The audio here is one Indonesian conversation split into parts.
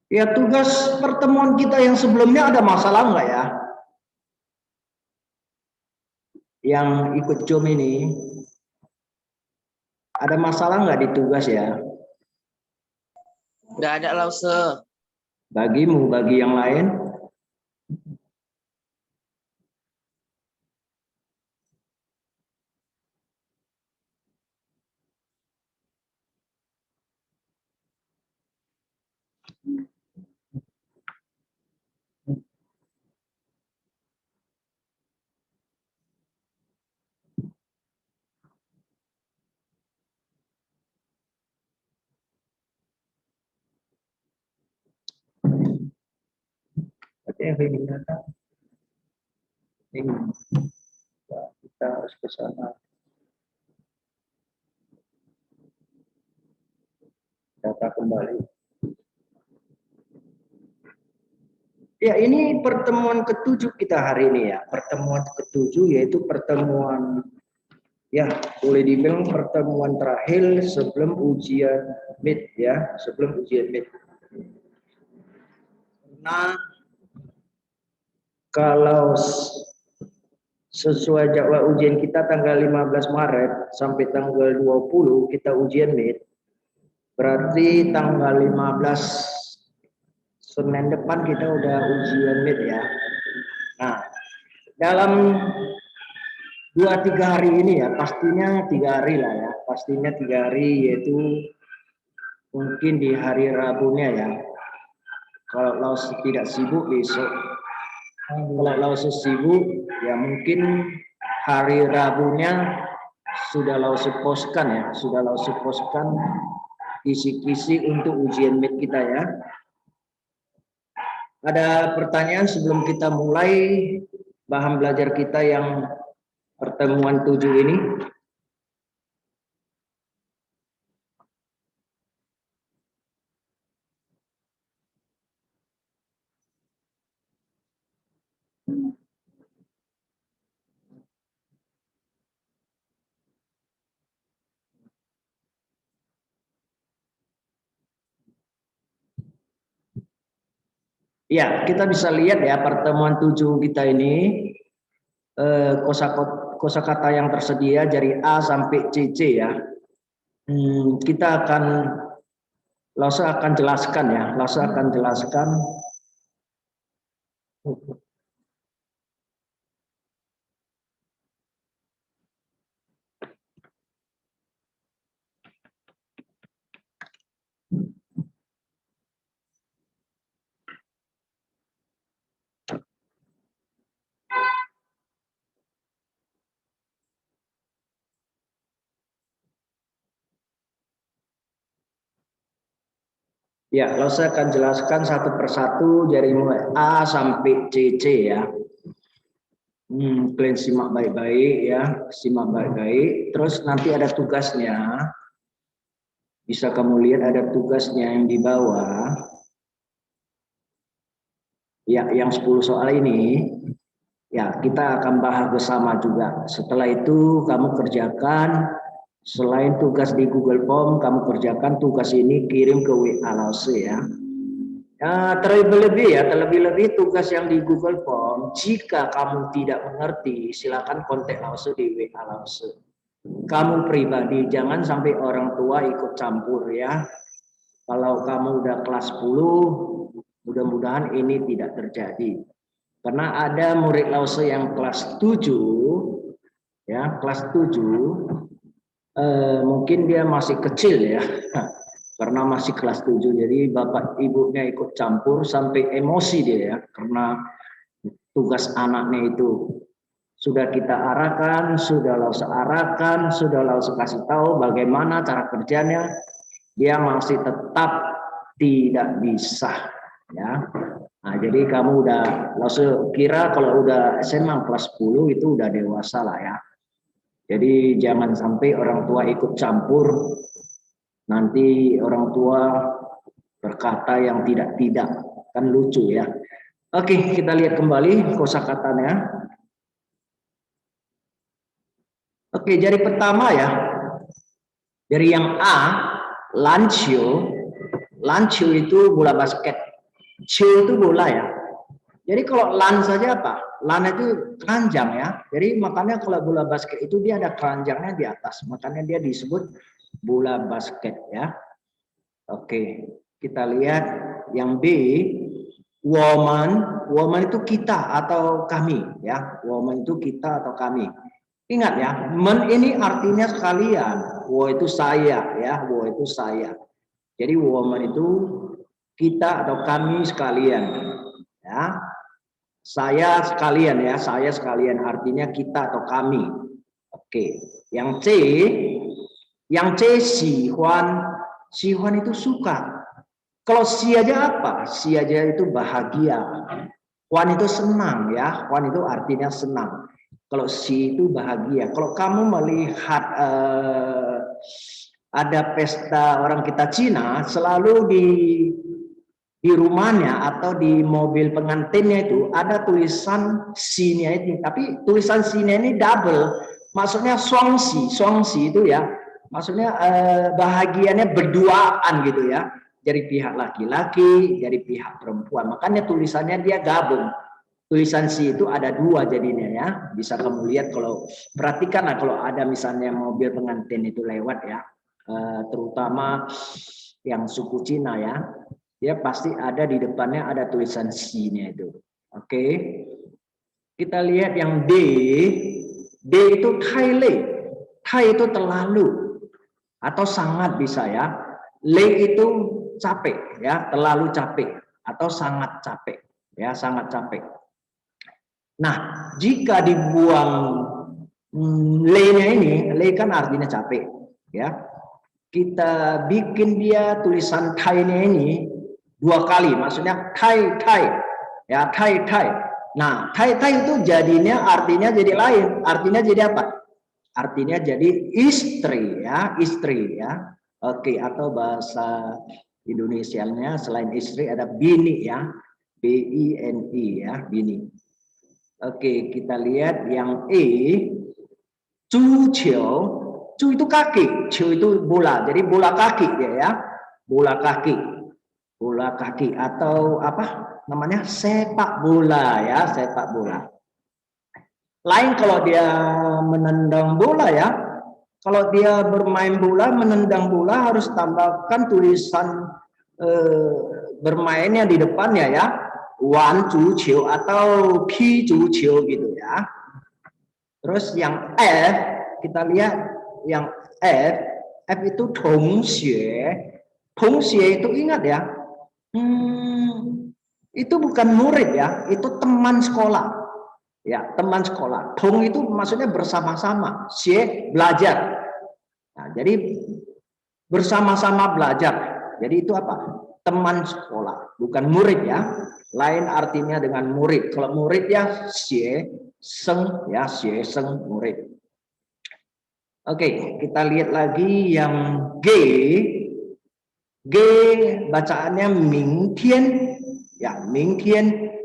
Ya, tugas pertemuan kita yang sebelumnya ada masalah nggak ya? Yang ikut Zoom ini, ada masalah nggak di tugas ya? Nggak ada Lause. Bagimu, bagi yang lain? Kita harus ke sana. Data kembali. Ya, ini pertemuan ke-7 kita hari ini ya. Pertemuan ke-7 yaitu pertemuan, ya boleh dibilang pertemuan terakhir sebelum ujian MIT ya, sebelum ujian MIT. Nah, kalau sesuai jadwal ujian kita tanggal 15 Maret sampai tanggal 20 kita ujian MIT, berarti tanggal 15 Senin depan kita udah ujian MIT ya. Nah, dalam 2-3 hari ini ya, pastinya 3 hari lah ya, pastinya 3 hari, yaitu mungkin di hari Rabunya ya. Kalau Lause tidak sibuk besok, kalau Lause sibuk ya mungkin hari Rabunya sudah Lause postkan ya, sudah Lause postkan kisi-kisi untuk ujian MIT kita ya. Ada pertanyaan sebelum kita mulai bahan belajar kita yang pertemuan 7 ini? Ya, kita bisa lihat ya pertemuan 7 kita ini kosakata yang tersedia dari A sampai CC ya. Kita akan Lause akan jelaskan ya, Lause akan jelaskan. Ya, Lause akan jelaskan satu persatu dari mulai A sampai CC ya. Kalian simak baik-baik ya, simak baik-baik. Terus nanti ada tugasnya. Bisa kamu lihat ada tugasnya yang di bawah. Ya, yang 10 soal ini. Ya, kita akan bahas bersama juga. Setelah itu kamu kerjakan, selain tugas di Google Form, kamu kerjakan tugas ini kirim ke WA Lause ya. Ya, terlebih-lebih tugas yang di Google Form, jika kamu tidak mengerti, silakan kontak Lause di WA Lause. Kamu pribadi, jangan sampai orang tua ikut campur ya. Kalau kamu udah kelas 10, mudah-mudahan ini tidak terjadi. Karena ada murid Lause yang kelas 7, ya kelas 7, mungkin dia masih kecil ya. Karena masih kelas 7, jadi bapak ibunya ikut campur sampai emosi dia ya, karena tugas anaknya itu sudah kita arahkan, sudah Lause arahkan, sudah Lause kasih tahu bagaimana cara kerjanya, dia masih tetap tidak bisa ya. Nah, jadi kamu udah Lause kira kalau udah SMA kelas 10 itu udah dewasa lah ya. Jadi jangan sampai orang tua ikut campur. Nanti orang tua berkata yang tidak-tidak, kan lucu ya. Oke, kita lihat kembali kosakatanya. Oke, jadi pertama ya, dari yang A, lancio. Lancio itu bola basket. Cio itu bola ya. Jadi kalau lan saja apa? Lan itu keranjang ya. Jadi makanya kalau bola basket itu dia ada keranjangnya di atas. Makanya dia disebut bola basket ya. Oke, kita lihat yang B, woman. Woman itu kita atau kami ya. Woman itu kita atau kami. Ingat ya, men ini artinya sekalian. Wo itu saya ya, wo itu saya. Jadi woman itu kita atau kami sekalian ya. Saya sekalian ya, saya sekalian artinya kita atau kami. Oke, yang C, si Huan itu suka. Kalau si aja apa? Si aja itu bahagia. Huan itu senang ya, Huan itu artinya senang. Kalau si itu bahagia. Kalau kamu melihat ada pesta orang kita Cina, selalu di rumahnya atau di mobil pengantinnya itu ada tulisan si-nya ini, tapi tulisan si-nya ini double, maksudnya suangsi itu ya, maksudnya bahagianya berduaan gitu ya, dari pihak laki-laki, dari pihak perempuan, makanya tulisannya dia gabung. Tulisan si itu ada dua jadinya ya, bisa kamu lihat kalau perhatikan lah kalau ada misalnya mobil pengantin itu lewat ya, terutama yang suku Cina ya, dia pasti ada di depannya ada tulisan si-nya itu. Oke. Kita lihat yang D. D itu le. Tai itu terlalu atau sangat bisa ya. Le itu capek ya, terlalu capek atau sangat capek ya, sangat capek. Nah, jika dibuang le-nya ini, le kan artinya capek ya. Kita bikin dia tulisan tai-nya ini dua kali, maksudnya tai ya, tai. Nah, tai itu jadinya artinya jadi lain, artinya jadi apa? Artinya jadi istri ya. Oke, atau bahasa Indonesianya selain istri ada bini ya, BINI ya, bini. Oke, kita lihat yang E, cu itu kaki, cu itu bola, jadi bola kaki ya, bola kaki atau apa namanya, sepak bola ya, sepak bola. Lain kalau dia menendang bola ya, kalau dia bermain bola, menendang bola harus tambahkan tulisan bermainnya di depannya ya, wan cu ciu atau ki cu ciu gitu ya. Terus yang F, kita lihat yang F itu tongxue. Tongxue itu ingat ya, itu bukan murid ya, itu teman sekolah. Ya, teman sekolah. Tong itu maksudnya bersama-sama, xie belajar. Nah, jadi bersama-sama belajar. Jadi itu apa? Teman sekolah, bukan murid ya. Lain artinya dengan murid. Kalau murid ya xie seng ya, xie seng murid. Oke, kita lihat lagi yang G. G bacaannya mingtian. Ya, mingtian.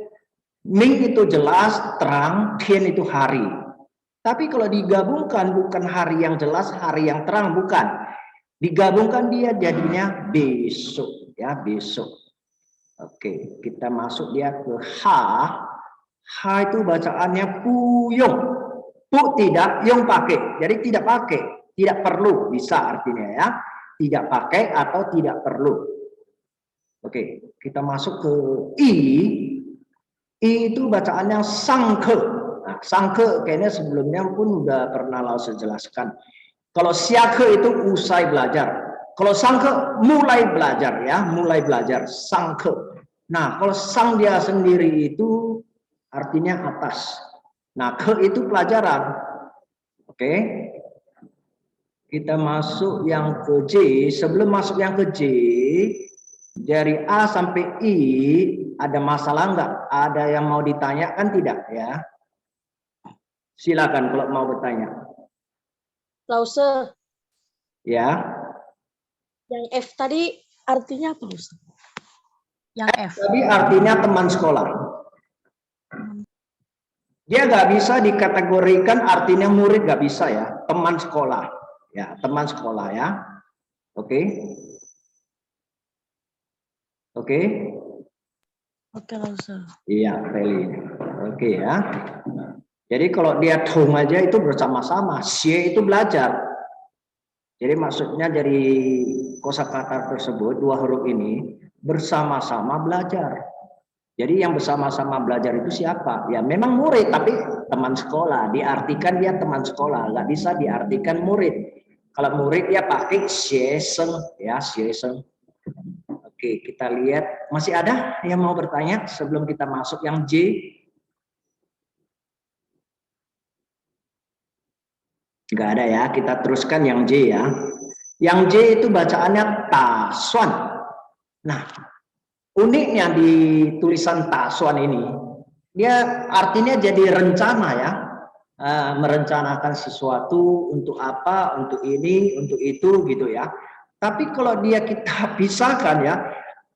Ming itu jelas, terang, tian itu hari. Tapi kalau digabungkan bukan hari yang jelas, hari yang terang, bukan. Digabungkan dia jadinya besok, ya besok. Oke, kita masuk dia ke H. H itu bacaannya puyong. Pu tidak, yong pakai. Jadi tidak pakai, tidak perlu, bisa artinya ya. Tidak pakai atau tidak perlu. Oke, kita masuk ke I. I itu bacaannya sangke. Nah, sangke kayaknya sebelumnya pun udah pernah Lause jelaskan. Kalau siake itu usai belajar. Kalau sangke mulai belajar ya, mulai belajar sangke. Nah, kalau sang dia sendiri itu artinya atas. Nah, ke itu pelajaran. Oke. Kita masuk yang ke J. Sebelum masuk yang ke J, dari A sampai I ada masalah enggak? Ada yang mau ditanyakan tidak ya? Silakan kalau mau bertanya. Lause. Ya. Yang F tadi artinya apa, Ustaz? Yang F. Tadi artinya teman sekolah. Dia nggak bisa dikategorikan artinya murid, nggak bisa ya, teman sekolah. Ya, teman sekolah ya. Oke. Oke. Oke, langsung. Iya, Feli. Oke ya. Jadi kalau dia tung aja itu bersama-sama, xie itu belajar. Jadi maksudnya dari kosakata tersebut dua huruf ini bersama-sama belajar. Jadi yang bersama-sama belajar itu siapa? Ya memang murid, tapi teman sekolah. Diartikan dia teman sekolah, nggak bisa diartikan murid. Kalau murid dia pakai xieseng, ya xieseng. Oke, kita lihat. Masih ada yang mau bertanya sebelum kita masuk yang J? Nggak ada ya, kita teruskan yang J ya. Yang J itu bacaannya tasuan. Nah, uniknya di tulisan tasuan ini, dia artinya jadi rencana ya, merencanakan sesuatu untuk apa, untuk ini, untuk itu gitu ya. Tapi kalau dia kita pisahkan ya,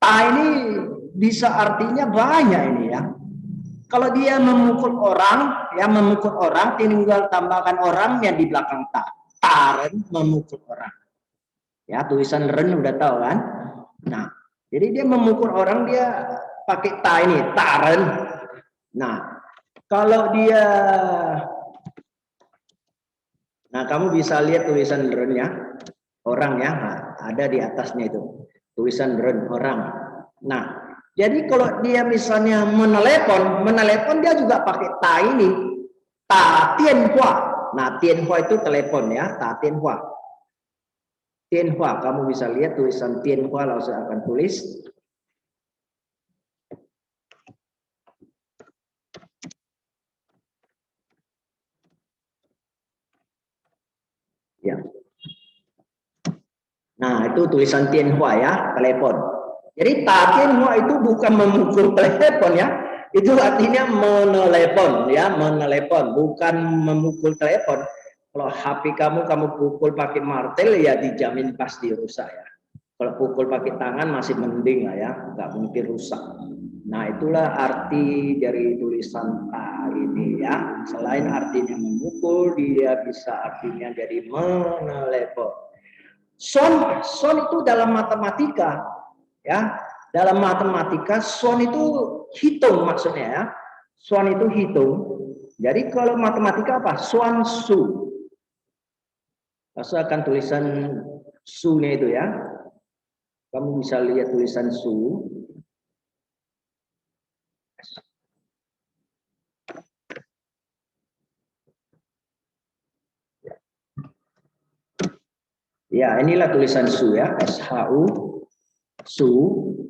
ta ini bisa artinya banyak ini ya. Kalau dia memukul orang, ya memukul orang, tinggal tambahkan orang yang di belakang ta. Taren memukul orang. Ya, tulisan ren udah tahu kan? Nah, jadi dia memukul orang dia pakai ta ini, taren. Nah, kalau dia, nah kamu bisa lihat tulisan ren ya, orang ya, nah, ada di atasnya itu tulisan ren orang. Nah, jadi kalau dia misalnya menelepon dia juga pakai ta ini, ta tianhua. Nah, tianhua itu telepon ya, ta tianhua. Tianhua, kamu bisa lihat tulisan tianhua, lalu saya akan tulis. Ya. Nah, itu tulisan tianhua ya, telepon. Jadi ta tianhua itu bukan memukul telepon ya. Itu artinya menelepon ya, menelepon, bukan memukul telepon. Kalau HP kamu pukul pakai martel ya dijamin pasti rusak ya. Kalau pukul pakai tangan masih mending lah ya, nggak mungkin rusak. Nah, itulah arti dari tulisan ta ini ya. Selain artinya memukul, dia bisa artinya jadi menelepon. Son itu dalam matematika ya. Dalam matematika son itu hitung maksudnya ya. Son itu hitung. Jadi kalau matematika apa? Suan su. Asalkan tulisan su-nya itu ya. Kamu bisa lihat tulisan su. Ya, inilah tulisan su ya, SHU, su.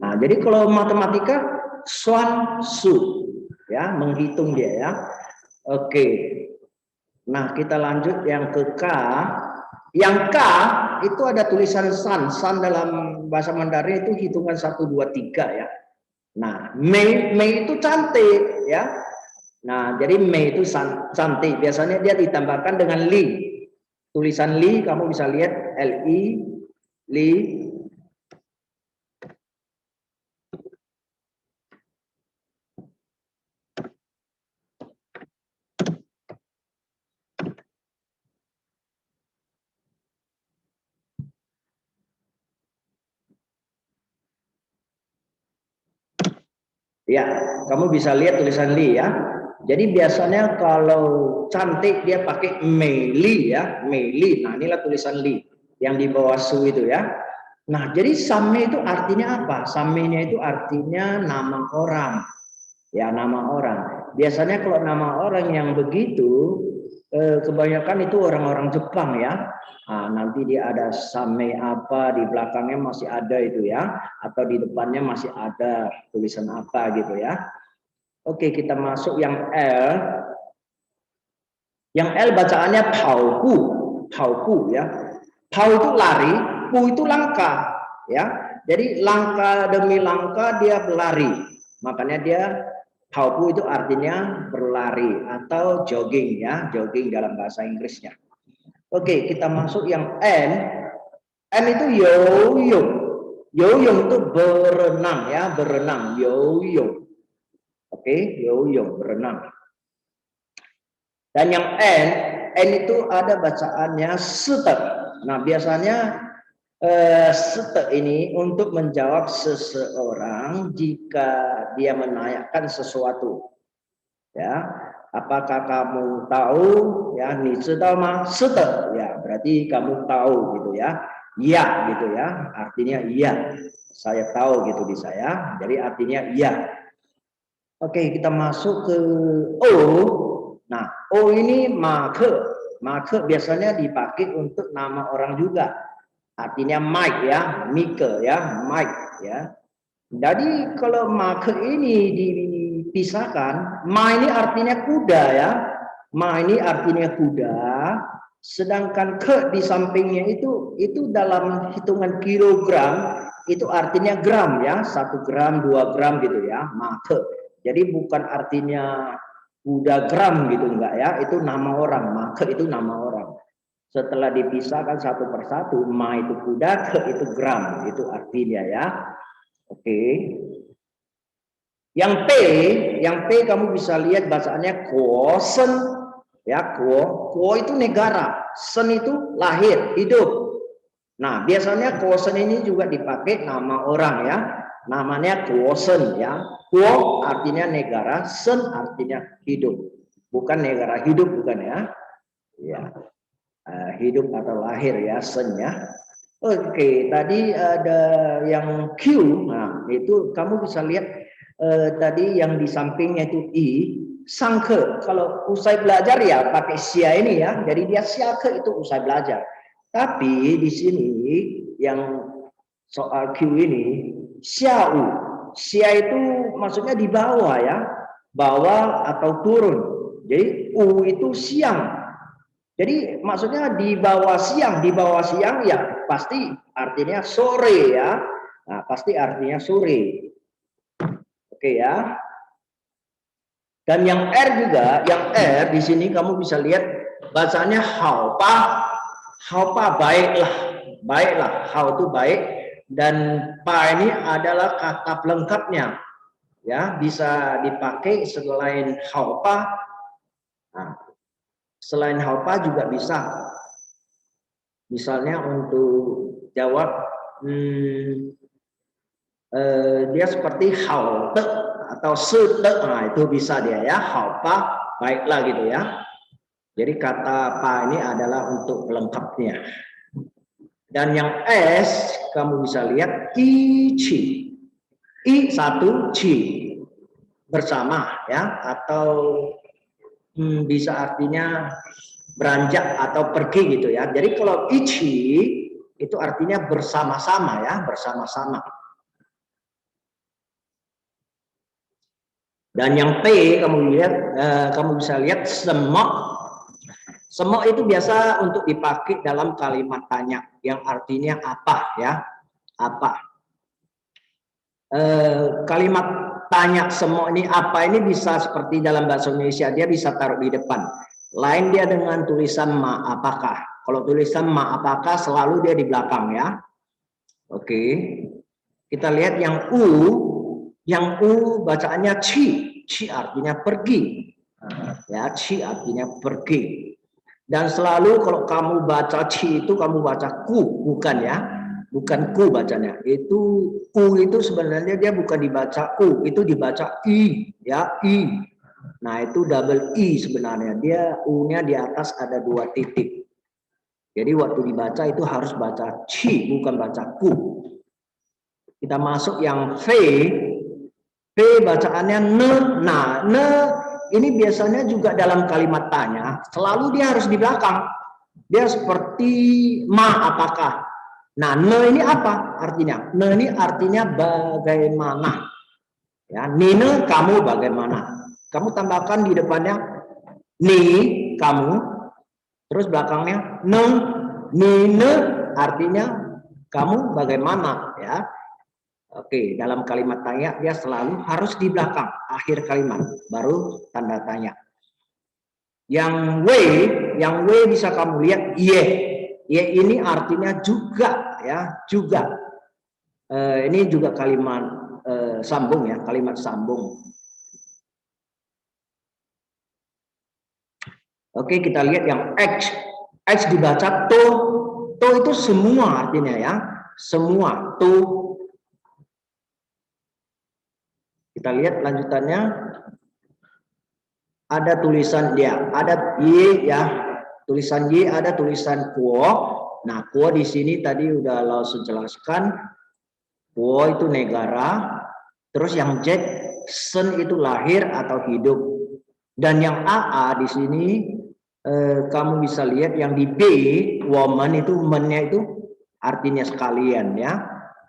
Nah, jadi kalau matematika suan su ya, menghitung dia ya. Oke. Nah, kita lanjut yang ke K. Yang K itu ada tulisan san. San dalam bahasa Mandarin itu hitungan 1 2 3 ya. Nah, Mei itu cantik ya. Nah, jadi Mei itu cantik. Biasanya dia ditambahkan dengan li. Tulisan li kamu bisa lihat li, li. Ya, kamu bisa lihat tulisan li ya. Jadi biasanya kalau cantik dia pakai Meili ya, Meili. Nah, inilah tulisan li yang di bawah su itu ya. Nah, jadi Samme itu artinya apa? Samme-nya itu artinya nama orang. Ya, nama orang. Biasanya kalau nama orang yang begitu, kebanyakan itu orang-orang Jepang ya. Nah, nanti dia ada Samme apa, di belakangnya masih ada itu ya. Atau di depannya masih ada tulisan apa gitu ya. Oke, kita masuk yang L. Yang L bacaannya Pauku. Pauku ya. Pau itu lari, pu itu langkah ya. Jadi langkah demi langkah dia berlari. Makanya dia pauku itu artinya berlari atau jogging ya, jogging dalam bahasa Inggrisnya. Oke, kita masuk yang N. N itu yoyong. Yoyong itu berenang ya, berenang, yoyong. Oke, yoyong berenang. Dan yang n itu ada bacaannya sete. Nah, biasanya sete ini untuk menjawab seseorang jika dia menanyakan sesuatu. Ya, apakah kamu tahu? Ya, ni zidao ma? Sete. Ya, berarti kamu tahu gitu ya. Iya gitu ya. Artinya iya. Saya tahu gitu di saya. Jadi artinya iya. Oke, kita masuk ke O. Nah, O ini make. Make biasanya dipakai untuk nama orang juga. Artinya Mike ya, Mike ya, Mike ya. Jadi kalau make ini dipisahkan, ma ini artinya kuda ya. Ma ini artinya kuda, sedangkan ke di sampingnya itu dalam hitungan kilogram itu artinya gram ya, 1 gram, 2 gram gitu ya, make. Jadi bukan artinya kuda gram gitu enggak ya, itu nama orang, make itu nama orang. Setelah dipisahkan satu persatu, ma itu kuda, ke itu gram, itu artinya ya. Oke. Yang P kamu bisa lihat bacaannya kosen ya, ko itu negara, sen itu lahir, hidup. Nah, biasanya kosen ini juga dipakai nama orang ya. Namanya kosen ya. Ko artinya negara, sen artinya hidup. Bukan negara hidup bukan ya. Ya. Hidup atau lahir ya, sen ya. Oke, tadi ada yang Q. Nah, itu kamu bisa lihat tadi yang di sampingnya itu I. Sangke, kalau usai belajar ya pakai sia ini ya. Jadi dia siake itu usai belajar. Tapi di sini yang soal Q ini, siau. Sia itu maksudnya di bawah ya. Bawah atau turun. Jadi U itu siang. Jadi maksudnya di bawah siang ya pasti artinya sore ya. Nah, pasti artinya sore. Oke ya. Dan yang R juga, yang R di sini kamu bisa lihat bahasanya haupa. Haupa baiklah. Baiklah, hau itu baik dan pa ini adalah kata pelengkapnya. Ya, bisa dipakai selain haupa. Nah, selain haupa juga bisa. Misalnya untuk jawab dia seperti hao te atau se te, nah itu bisa dia ya, hao pa baiklah gitu ya. Jadi kata pa ini adalah untuk pelengkapnya. Dan yang S kamu bisa lihat i ci. I satu ci bersama ya, atau bisa artinya beranjak atau pergi gitu ya. Jadi kalau ichi itu artinya bersama-sama ya, bersama-sama. Dan yang P kamu lihat, kamu bisa lihat semok. Semok itu biasa untuk dipakai dalam kalimat tanya yang artinya apa ya, apa. Kalimat tanya semok ini apa ini bisa seperti dalam bahasa Indonesia, dia bisa taruh di depan. Lain dia dengan tulisan ma apakah. Kalau tulisan ma apakah selalu dia di belakang ya. Oke. Kita lihat yang U. Yang U bacaannya ci. Ci artinya pergi. Ya, ci artinya pergi. Dan selalu kalau kamu baca ci itu kamu baca ku, bukan ya. Bukan ku bacanya. Itu U itu sebenarnya dia bukan dibaca U, itu dibaca I, ya, I. Nah, itu double I sebenarnya. Dia U-nya di atas ada 2 titik. Jadi waktu dibaca itu harus baca ci, bukan baca ku. Kita masuk yang V. V bacaannya ne. Nah, ne ini biasanya juga dalam kalimat tanya, selalu dia harus di belakang. Dia seperti ma apakah. Nah, ne ini apa artinya? Ne ini artinya bagaimana. Ya, nine kamu bagaimana. Kamu tambahkan di depannya ni kamu, terus belakangnya ne, nine artinya kamu bagaimana ya. Oke, dalam kalimat tanya dia selalu harus di belakang akhir kalimat baru tanda tanya. Yang W bisa kamu lihat ye. Ye ini artinya juga ya, juga. Ini juga kalimat sambung ya, kalimat sambung. Oke, kita lihat yang X. X dibaca to. To itu semua artinya ya. Semua. To. Kita lihat lanjutannya. Ada tulisan dia, ada Y ya. Tulisan Y, ada tulisan Kuo. Nah, Kuo di sini tadi udah langsung jelaskan. Kuo itu negara. Terus yang Z, Sen itu lahir atau hidup. Dan yang AA di sini kamu bisa lihat yang di B, woman itu mennya itu artinya sekalian ya.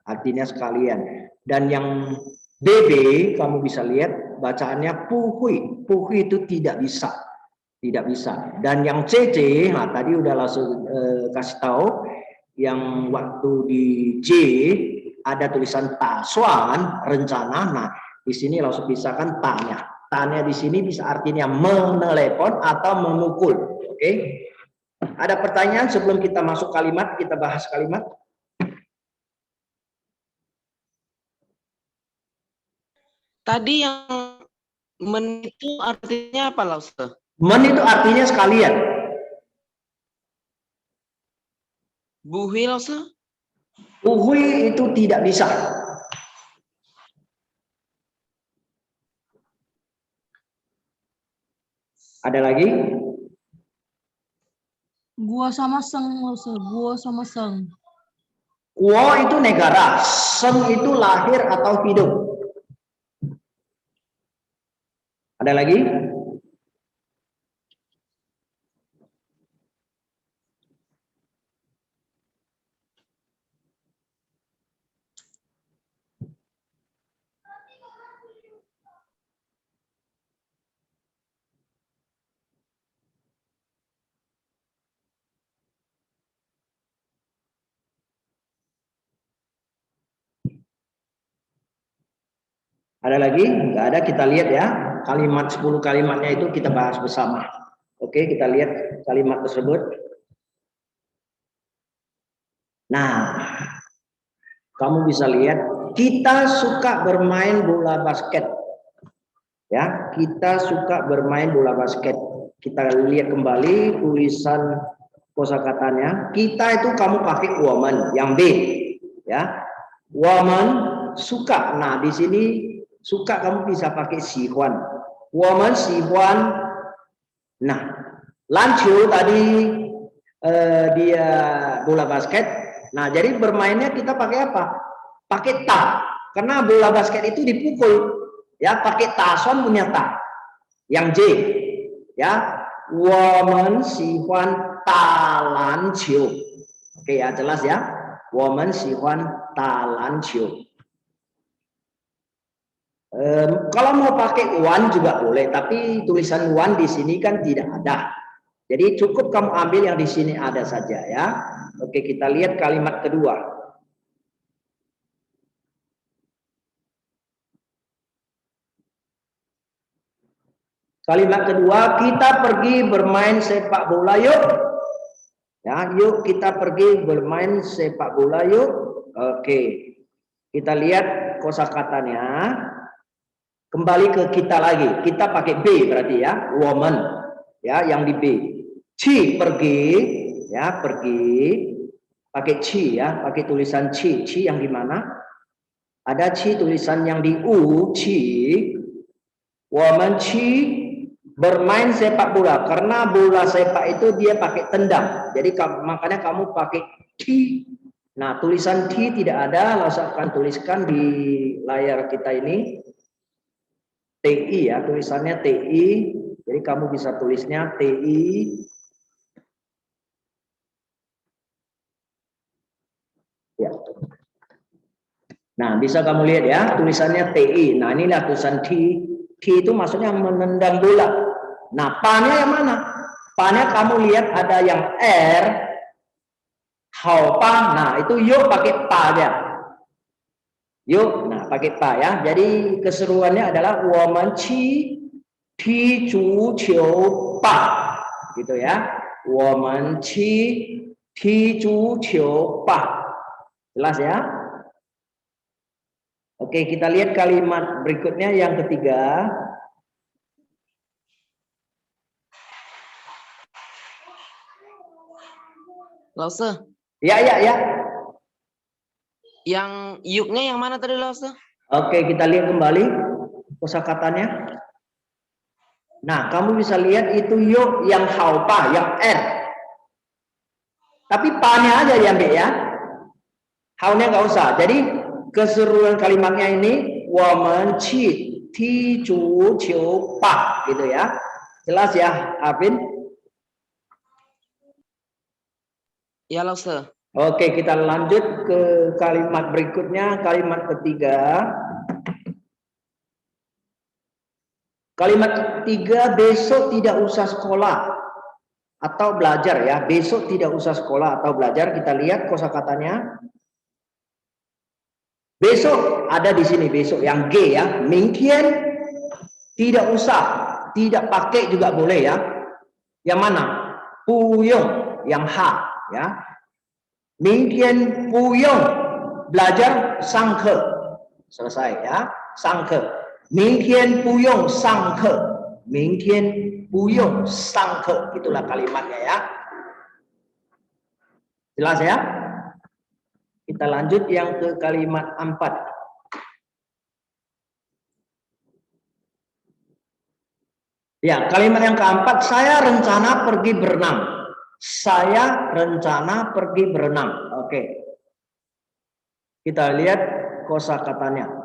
Artinya sekalian. Dan yang BB kamu bisa lihat bacaannya puhui. Puhui itu tidak bisa. Tidak bisa. Dan yang CC, nah tadi udah langsung kasih tahu yang waktu di J ada tulisan taswan rencana. Nah, di sini langsung pisahkan tanya. Tanya di sini bisa artinya menelepon atau memukul. Oke. Ada pertanyaan sebelum kita masuk kalimat, kita bahas kalimat. Tadi yang men itu artinya apa, lah, Ustaz? Men itu artinya sekalian. Buhi, lah, Ustaz? Uhui itu tidak bisa. Ada lagi? Gua sama Seng, Ustaz. Gua sama Seng. Kuo itu negara, Seng itu lahir atau hidup. Ada lagi? Ada lagi? Enggak ada, kita lihat ya. Kalimat 10 kalimatnya itu kita bahas bersama. Oke, kita lihat kalimat tersebut. Nah, kamu bisa lihat kita suka bermain bola basket. Ya, kita suka bermain bola basket. Kita lihat kembali tulisan kosakatanya. Kita itu kamu pakai woman yang B, ya. Woman suka. Nah, di sini suka kamu bisa pakai sihuan. Woman sihuan. Nah, lanjut tadi dia bola basket. Nah, jadi bermainnya kita pakai apa? Pakai ta. Karena bola basket itu dipukul. Ya, pakai tason punya ta. Yang J. Ya, woman sihuan talan ciu. Oke ya, jelas ya. Woman sihuan talan ciu. Kalau mau pakai one juga boleh, tapi tulisan one di sini kan tidak ada. Jadi cukup kamu ambil yang di sini ada saja ya. Oke, kita lihat kalimat kedua. Kalimat kedua, kita pergi bermain sepak bola yuk. Ya, yuk kita pergi bermain sepak bola yuk. Oke. Kita lihat kosakatanya. Kembali ke kita lagi. Kita pakai B berarti ya, woman. Ya, yang di B. Ci pergi, ya, pergi. Pakai ci ya, pakai tulisan ci. Ci yang di mana? Ada ci tulisan yang di U, ci. Woman ci bermain sepak bola, karena bola sepak itu dia pakai tendang, jadi makanya kamu pakai T. Nah, tulisan T tidak ada, langsung akan tuliskan di layar kita ini TI ya, tulisannya TI, jadi kamu bisa tulisnya TI. Ya. Nah, bisa kamu lihat ya, tulisannya TI. Nah, inilah tulisan T. T itu maksudnya menendang bola. Nah, pa-nya yang mana? Pa-nya kamu lihat ada yang R, hao pa. Nah, itu yuk pakai pa aja. Yuk, nah pakai pa ya. Jadi keseruannya adalah woman qi ti chu qiu pa. Gitu ya. Woman qi ti chu qiu pa. Jelas ya? Oke, kita lihat kalimat berikutnya yang ketiga. Lause. Ya, ya, ya. Yang yuknya yang mana tadi, Lause? Oke, kita lihat kembali kosakatanya. Nah, kamu bisa lihat itu yuk yang haupa, yang r. Tapi pa-nya aja diambil ya. Hau-nya nggak usah. Jadi keseluruhan kalimatnya ini women qi ti chu qiu pa gitu ya. Jelas ya, Arvin? Ya, Lause. Oke, kita lanjut ke kalimat berikutnya, kalimat ketiga. Kalimat ketiga, besok tidak usah sekolah atau belajar ya. Besok tidak usah sekolah atau belajar. Kita lihat kosakatanya. Besok ada di sini, besok yang G ya. Mingtian tidak usah, tidak pakai juga boleh ya. Yang mana? Puyong yang H ya. Mingtian puyong belajar sangke. Selesai ya. Sangke. 明天不用上课，明天不用上课, itulah kalimatnya ya. Jelas ya? Kita lanjut yang ke kalimat 4. Ya, kalimat yang keempat, saya rencana pergi berenang. Saya rencana pergi berenang. Oke. Kita lihat kosakatanya.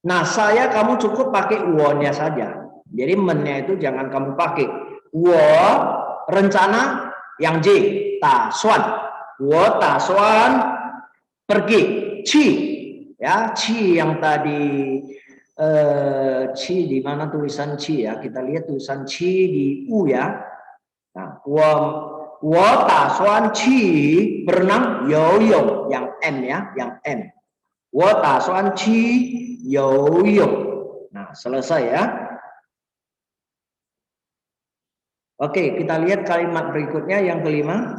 Nah, saya kamu cukup pakai wo-nya saja. Jadi men-nya itu jangan kamu pakai. Wo rencana yang J, ta suan. Wo ta suan pergi. Ci ya, ci yang tadi ci di mana tulisan ci ya? Kita lihat tulisan ci di u ya. Nah, wo ta suan ci berenang yoyong yang n ya, yang n. Wo ta suan ci yoyong. Nah, selesai ya. Oke, kita lihat kalimat berikutnya yang kelima.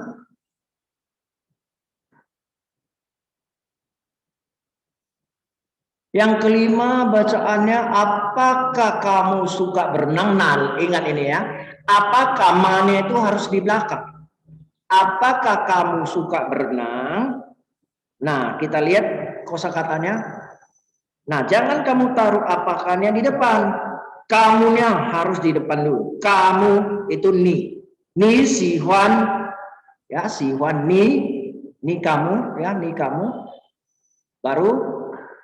Yang kelima bacaannya, apakah kamu suka berenang? Nah, ingat ini ya. Apakah ma-nya itu harus di belakang. Apakah kamu suka berenang? Nah, kita lihat kosakatanya. Nah, jangan kamu taruh apakahnya di depan. Kamunya harus di depan dulu. Kamu itu ni. Ni si huan. Ya, si huan ni. Ni kamu. Ya, ni kamu. Baru,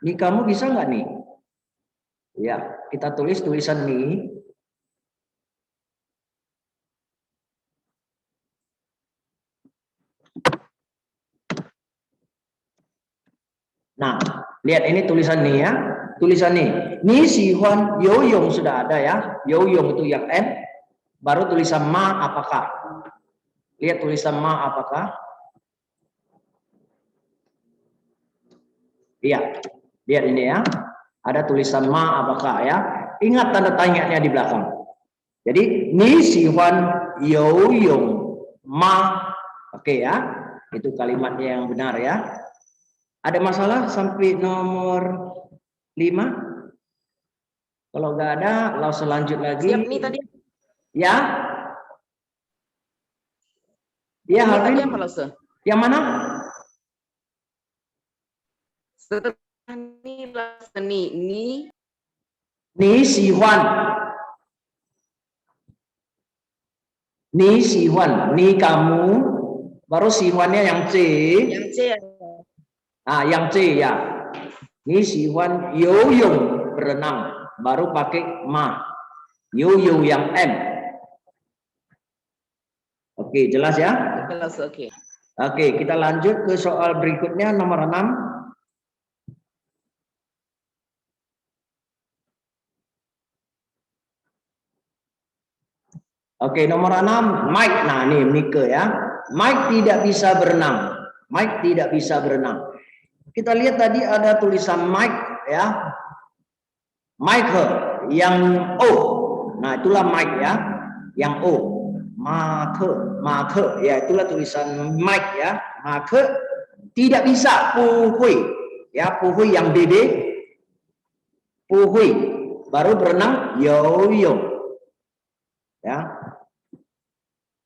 ni kamu bisa nggak nih? Ya, kita tulis tulisan ni. Nah, lihat ini tulisan nih ya. Tulisan nih. Ni si huan yoyong sudah ada ya. Yoyong itu yang N. Baru tulisan ma apakah. Lihat tulisan ma apakah. Iya. Lihat ini ya. Ada tulisan ma apakah ya. Ingat tanda tanya-nya di belakang. Jadi ni si huan yoyong ma. Oke ya. Itu kalimatnya yang benar ya. Ada masalah sampai nomor 5? Kalau nggak ada, langsung lanjut lagi. Siap nih tadi. Ya? Ya, Tadi Harvin. apa, Lause? Yang mana? Setelah ini, Lause, ni. Ni si huan. Ni si huan. Ni kamu. Baru si huannya yang C. Yang C ya. Ah, yang C ya. Ni si huan yoyong berenang. Baru pakai ma. Yoyong yang M. Oke, jelas ya? Oke. Oke, kita lanjut ke soal berikutnya nomor 6. Oke, nomor 6, Mike. Nah, ini Mike ya. Mike tidak bisa berenang. Mike tidak bisa berenang. Kita lihat tadi ada tulisan Mike ya. Michael yang O. Nah, itulah Mike ya. Yang O. Mark ya, itulah tulisan Mike ya. Mark tidak bisa puhui. Ya, puhui yang BB. Puhui. Baru berenang yoyong. Ya.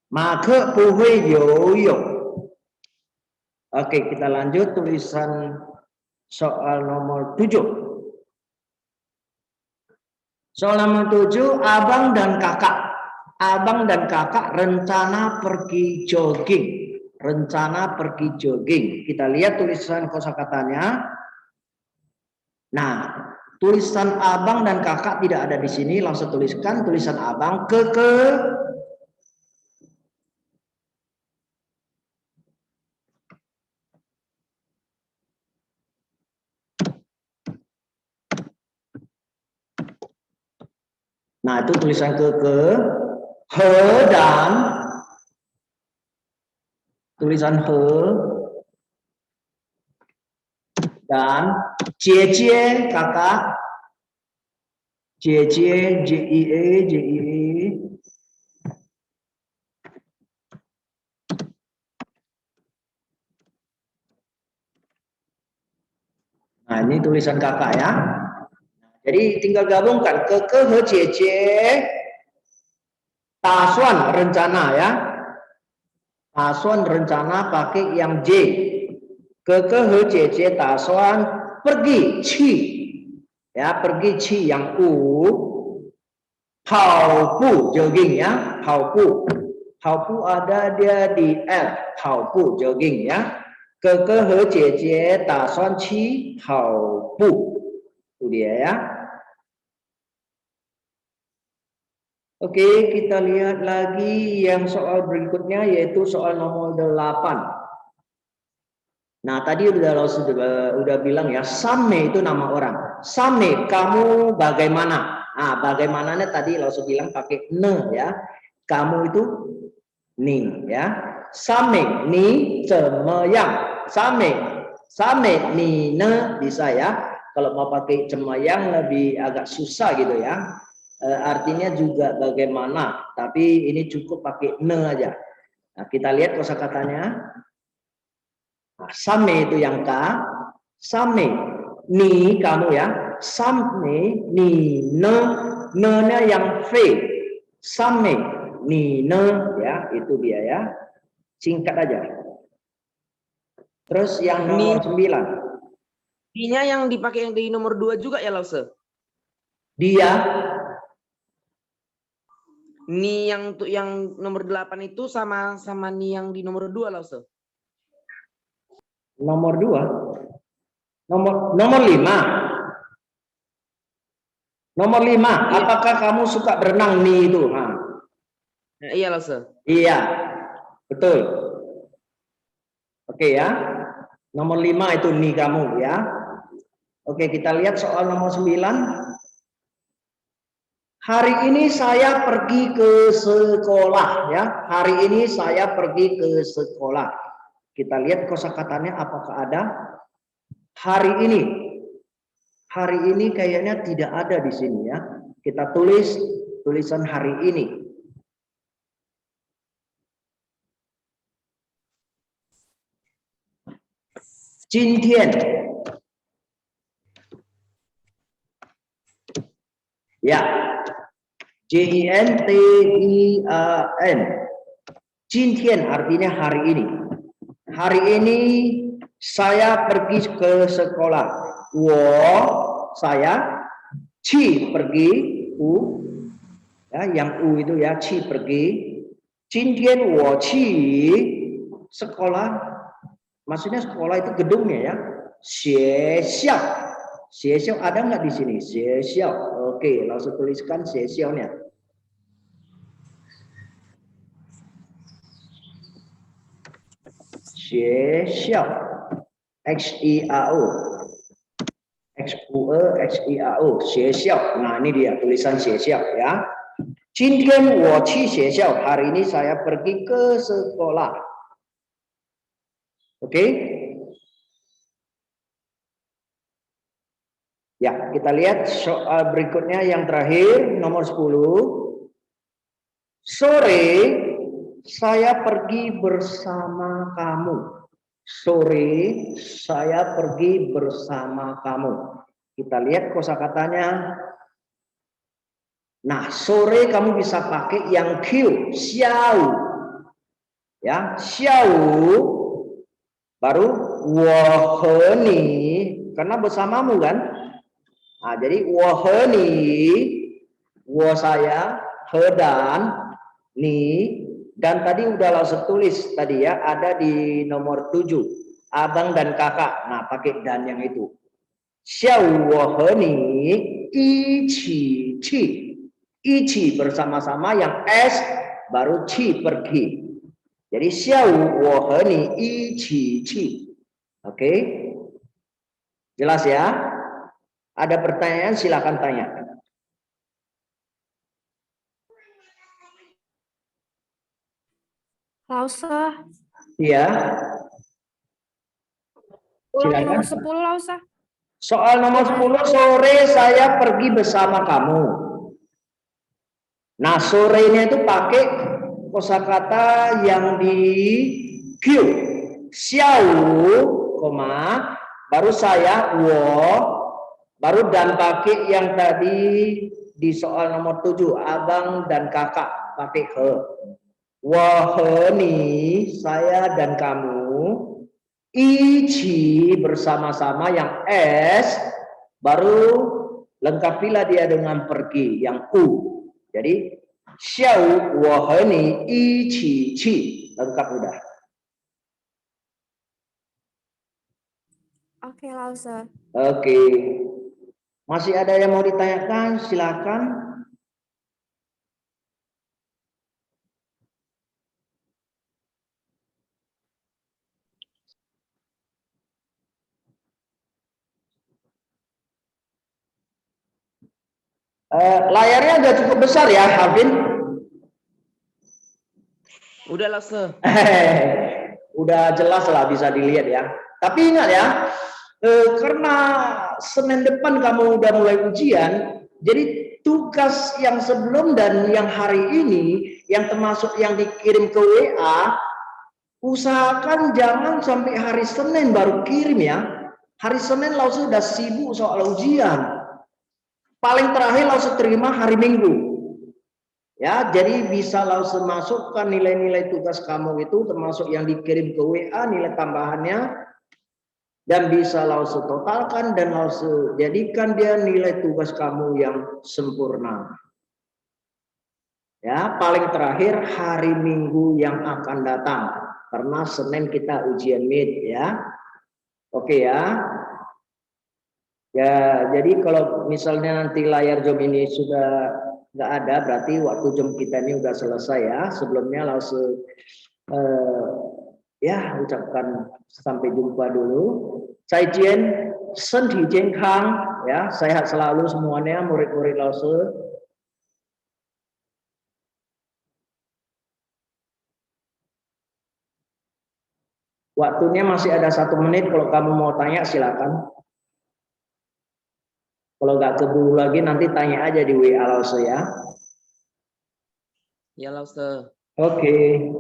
Maka puhui yoyong. Oke, kita lanjut tulisan soal nomor 7. Soal nomor 7, abang dan kakak. Abang dan kakak rencana pergi jogging. Rencana pergi jogging. Kita lihat tulisan kosakatanya. Nah, tulisan abang dan kakak tidak ada di sini. Langsung tuliskan tulisan abang ke. Nah, itu tulisan ke, he dan tulisan he dan jie kakak, jie jie. Nah, ini tulisan kakak ya. Jadi tinggal gabungkan ke he jie tasuan rencana ya. Tasuan rencana pakai yang J. Ke he jie tasuan pergi ci. Ya, pergi ci yang U. Hao pu jogging ya, hao pu. Hao pu ada dia di F, hao pu jogging ya. Ke he jie tasuan ci hao pu. Itu dia ya. Oke, kita lihat lagi yang soal berikutnya yaitu soal nomor 8. Nah, tadi udah bilang ya, Same itu nama orang. Same, kamu bagaimana? Nah, bagaimananya tadi langsung bilang pakai ne ya. Kamu itu ni ya. Same ni cemayang. Same ni ne bisa ya. Kalau mau pakai cemayang lebih agak susah gitu ya. Artinya juga bagaimana, tapi ini cukup pakai ne aja. Nah, kita lihat kosakatanya. Nah, same itu yang K, same ni kamu ya, same ni ne-nya yang V, same ni ne ya, itu dia ya, singkat aja. Terus yang nomor 9. Ni-nya yang dipakai yang di nomor 2 juga ya Lause? Dia. Ni yang untuk yang nomor 8 itu sama ni yang di nomor 2 Lause? Nomor 2. Nomor 5. Nomor 5, iya. Apakah kamu suka berenang nih itu? Nah, iya Lause. Iya, betul. Oke ya. Nomor 5 itu nih kamu ya. Oke, kita lihat soal nomor 9. Hari ini saya pergi ke sekolah ya. Hari ini saya pergi ke sekolah. Kita lihat kosakatanya apakah ada. Hari ini. Hari ini kayaknya tidak ada di sini ya. Kita tulis tulisan hari ini. Jintian. Ya. Jintian. Jintian artinya hari ini. Hari ini saya pergi ke sekolah. Saya Ci pergi U ya, yang U itu ya, Ci pergi. Jintian wo Ci sekolah, maksudnya sekolah itu gedungnya ya. Xie ada nggak di sini? Xie. Oke, langsung tuliskan xie-nya. Xie X-I-A-O. X-U-E-X-I-A-O. Xie. Nah, ini dia tulisan xie ya. Jintian wo qi xie. Hari ini saya pergi ke sekolah. Oke? Ya, kita lihat soal berikutnya yang terakhir, nomor 10. Sore saya pergi bersama kamu. Sore saya pergi bersama kamu. Kita lihat kosakatanya. Nah, sore kamu bisa pakai yang Q, xiao. Ya, xiao baru waheni, karena bersamamu kan. Nah, jadi waheni, wa saya, he dan, ni, dan tadi udah langsung tulis tadi ya, ada di nomor 7, abang dan kakak. Nah, pakai dan yang itu. Xiao waheni, ichi, chi. Ichi bersama-sama, yang s baru chi pergi. Jadi xiao waheni, ichi, chi. Oke, jelas ya? Ada pertanyaan silakan tanya. Lausa, Iya, ulang silakan. nomor 10 Lausa. Soal nomor 10, sore saya pergi bersama kamu. Nah, sorenya itu pakai kosakata yang di Q. Xiao, koma, baru saya, wo, baru dan pakai yang tadi di soal nomor 7, abang dan kakak, pakai he. Waheni, saya dan kamu. Ichi, bersama-sama, yang S, baru lengkapilah dia dengan pergi, yang U. Jadi, xiao waheni ichi chi, lengkap udah. Oke, Lausa. Oke. Masih ada yang mau ditanyakan? Silakan. Layarnya udah cukup besar ya, Hafin? Udah Lausa. Udah jelas lah, bisa dilihat ya. Tapi ingat ya, karena Senin depan kamu udah mulai ujian, jadi tugas yang sebelum dan yang hari ini, yang termasuk yang dikirim ke WA, usahakan jangan sampai hari Senin baru kirim ya. Hari Senin langsung sudah sibuk soal ujian. Paling terakhir langsung terima hari Minggu. Ya, jadi bisa langsung masukkan nilai-nilai tugas kamu itu termasuk yang dikirim ke WA, nilai tambahannya, dan bisa langsung totalkan dan langsung jadikan dia nilai tugas kamu yang sempurna. Ya, paling terakhir hari Minggu yang akan datang, karena Senin kita ujian mid ya. Oke ya. Ya, jadi kalau misalnya nanti layar Zoom ini sudah nggak ada, berarti waktu Zoom kita ini udah selesai ya. Sebelumnya langsung ya ucapkan sampai jumpa dulu. Zaijian, senti健康, ya, sehat selalu semuanya murid-murid langsung. Waktunya masih ada 1 menit, kalau kamu mau tanya silakan. Kalau nggak keburu lagi nanti tanya aja di WA langsung ya. Ya Lausa. Oke.